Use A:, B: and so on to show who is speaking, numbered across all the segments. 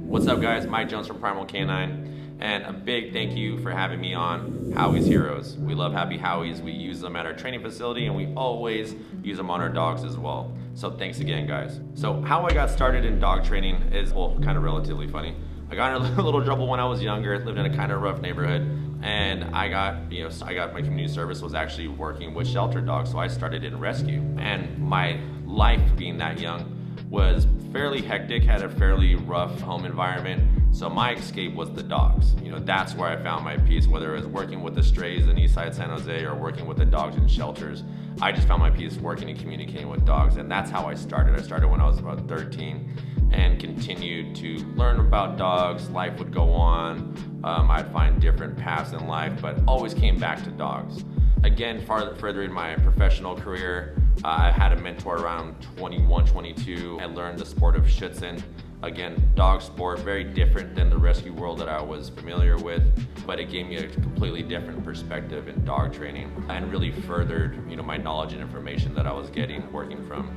A: What's up, guys? Mike Jones from Primal Canine, and a big thank you for having me on Howie's Heroes. We love Happy Howies. We use them at our training facility, and we always use them on our dogs as well. So thanks again, guys. So how I got started in dog training is, well, kind of relatively funny. I got in a little trouble when I was younger, lived in a kind of rough neighborhood, and I got my community service was actually working with shelter dogs, so I started in rescue. And my life being that young was fairly hectic, had a fairly rough home environment, so my escape was the dogs. That's where I found my peace, whether it was working with the strays in Eastside San Jose or working with the dogs in shelters. I just found my peace working and communicating with dogs, and that's how I started. I started when I was about 13 and continued to learn about dogs. Life would go on. I'd find different paths in life, but always came back to dogs. Again, further in my professional career, I had a mentor around 21, 22. I learned the sport of Schutzhund. Again, dog sport, very different than the rescue world that I was familiar with, but it gave me a completely different perspective in dog training and really furthered, my knowledge and information that I was getting working from,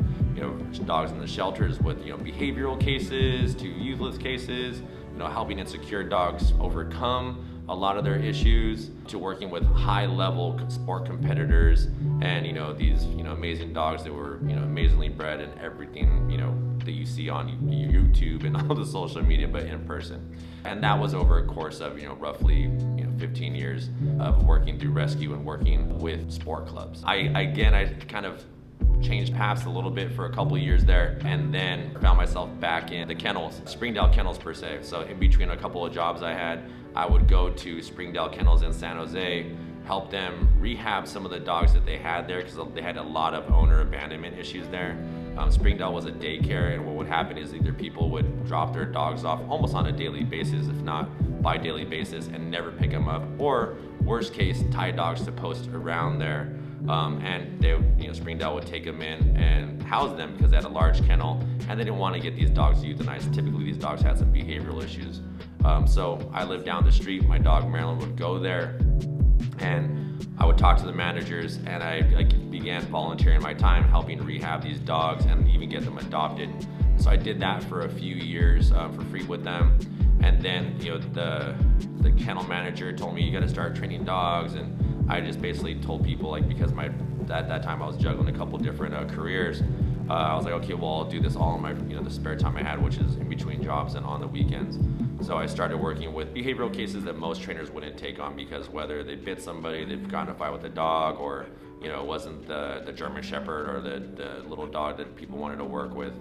A: dogs in the shelters with, behavioral cases to youthless cases, helping insecure dogs overcome a lot of their issues, to working with high-level sport competitors and these amazing dogs that were amazingly bred and everything that you see on YouTube and all the social media, but in person. And that was over a course of roughly 15 years of working through rescue and working with sport clubs. I kind of changed paths a little bit for a couple of years there, and then found myself back in the kennels, Springdale Kennels per se. So in between a couple of jobs I had, I would go to Springdale Kennels in San Jose, help them rehab some of the dogs that they had there, because they had a lot of owner abandonment issues there. Springdale was a daycare, and what would happen is either people would drop their dogs off almost on a daily basis, if not bi-daily basis, and never pick them up, or worst case, tie dogs to post around there. And they, Springdale would take them in and house them because they had a large kennel, and they didn't want to get these dogs euthanized. Typically, these dogs had some behavioral issues. So I lived down the street. My dog Marilyn would go there, and I would talk to the managers, and I began volunteering my time helping rehab these dogs and even get them adopted. So I did that for a few years for free with them. And then the kennel manager told me, you got to start training dogs, and I just basically told people, because at that time I was juggling a couple different careers. I was like, okay, well, I'll do this all in my the spare time I had, which is in between jobs and on the weekends. So I started working with behavioral cases that most trainers wouldn't take on, because whether they bit somebody, they've gotten in a fight with a dog, or it wasn't the German Shepherd or the little dog that people wanted to work with.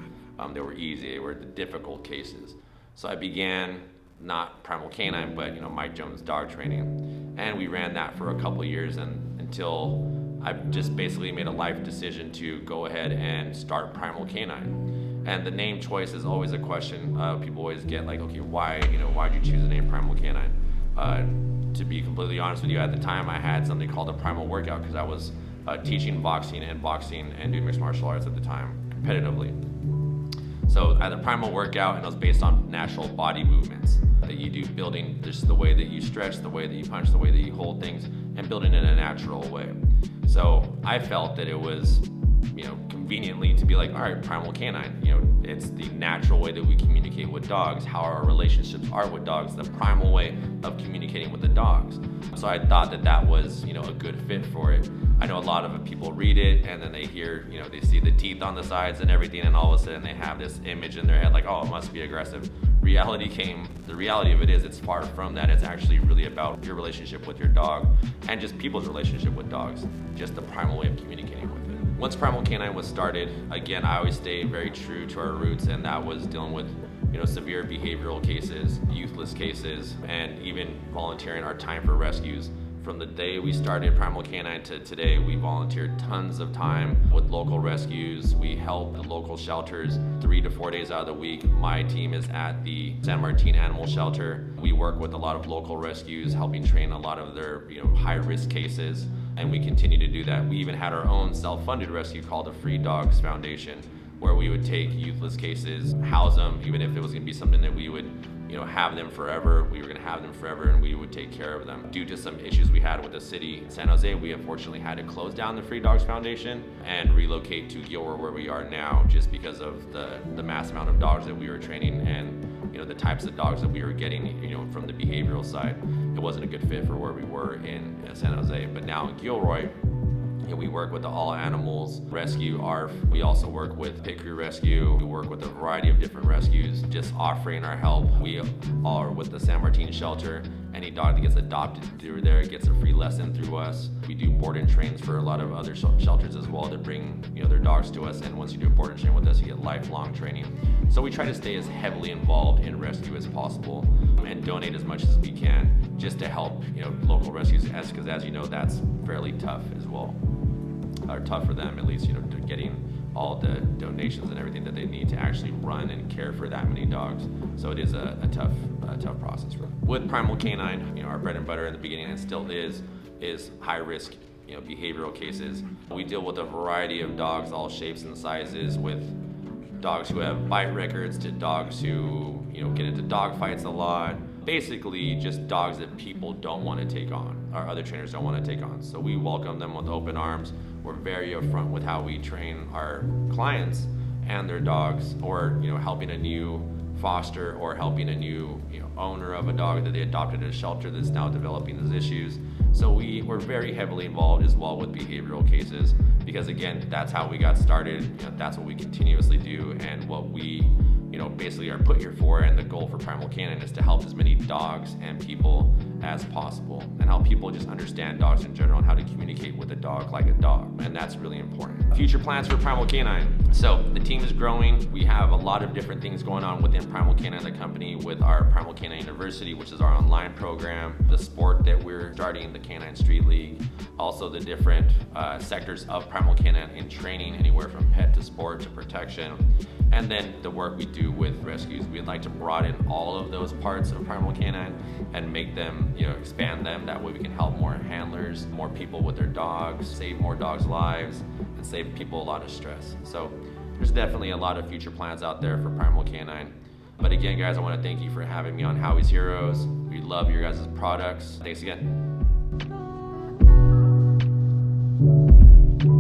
A: They were easy. They were the difficult cases. So I began, not Primal Canine, but Mike Jones Dog Training, and we ran that for a couple years, and until I just basically made a life decision to go ahead and start Primal Canine. And the name choice is always a question. People always get okay, why'd you choose the name Primal Canine? To be completely honest with you, at the time I had something called a primal workout, because I was teaching boxing and doing mixed martial arts at the time competitively. So I had a primal workout, and it was based on natural body movements that you do, building just the way that you stretch, the way that you punch, the way that you hold things, and building in a natural way. So I felt that it was, conveniently to be all right, Primal Canine, it's the natural way that we communicate with dogs, how our relationships are with dogs, the primal way of communicating with the dogs. So I thought that was, a good fit for it. I know a lot of people read it, and then they hear, they see the teeth on the sides and everything, and all of a sudden they have this image in their head oh, it must be aggressive. The reality of it is, it's far from that. It's actually really about your relationship with your dog, and just people's relationship with dogs, just the primal way of communicating with it. Once Primal Canine was started, again, I always stayed very true to our roots, and that was dealing with severe behavioral cases, youthless cases, and even volunteering our time for rescues. From the day we started Primal Canine to today, we volunteered tons of time with local rescues. We help the local shelters 3 to 4 days out of the week. My team is at the San Martin Animal Shelter. We work with a lot of local rescues, helping train a lot of their high-risk cases, and we continue to do that. We even had our own self-funded rescue called the Free Dogs Foundation, where we would take youthless cases, house them, even if it was going to be something that we would have them forever. We were going to have them forever, and we would take care of them. Due to some issues we had with the city in San Jose, we unfortunately had to close down the Free Dogs Foundation and relocate to Gilroy, where we are now, just because of the mass amount of dogs that we were training and the types of dogs that we were getting, from the behavioral side. It wasn't a good fit for where we were in San Jose. But now in Gilroy, we work with the All Animals Rescue, ARF. We also work with Pit Crew Rescue. We work with a variety of different rescues, just offering our help. We are with the San Martin Shelter. Any dog that gets adopted through there gets a free lesson through us. We do board and trains for a lot of other shelters as well that bring their dogs to us. And once you do a board and train with us, you get lifelong training. So we try to stay as heavily involved in rescue as possible and donate as much as we can just to help local rescues, because as you know, that's fairly tough as well. Or tough for them, at least, to getting all the donations and everything that they need to actually run and care for that many dogs. So it is a tough process for them. With Primal Canine, our bread and butter in the beginning, and still is high risk, behavioral cases. We deal with a variety of dogs, all shapes and sizes, with dogs who have bite records to dogs who get into dog fights a lot. Basically just dogs that people don't want to take on, or other trainers don't want to take on. So we welcome them with open arms. We're very upfront with how we train our clients and their dogs, or helping a new foster or helping a new owner of a dog that they adopted at a shelter that's now developing these issues. So we're very heavily involved as well with behavioral cases, because again, that's how we got started. That's what we continuously do, and what we basically are put here for. And the goal for Primal Canine is to help as many dogs and people as possible, and help people just understand dogs in general and how to communicate with a dog like a dog. And that's really important. Future plans for Primal Canine. So the team is growing. We have a lot of different things going on within Primal Canine, the company, with our Primal Canine University, which is our online program, the sport that we're starting, the Canine Street League, also the different sectors of Primal Canine in training, anywhere from pet to sport to protection. And then the work we do with rescues. We'd like to broaden all of those parts of Primal Canine and make them, expand them. That way we can help more handlers, more people with their dogs, save more dogs' lives, and save people a lot of stress. So there's definitely a lot of future plans out there for Primal Canine. But again, guys, I want to thank you for having me on Howie's Heroes. We love your guys' products. Thanks again.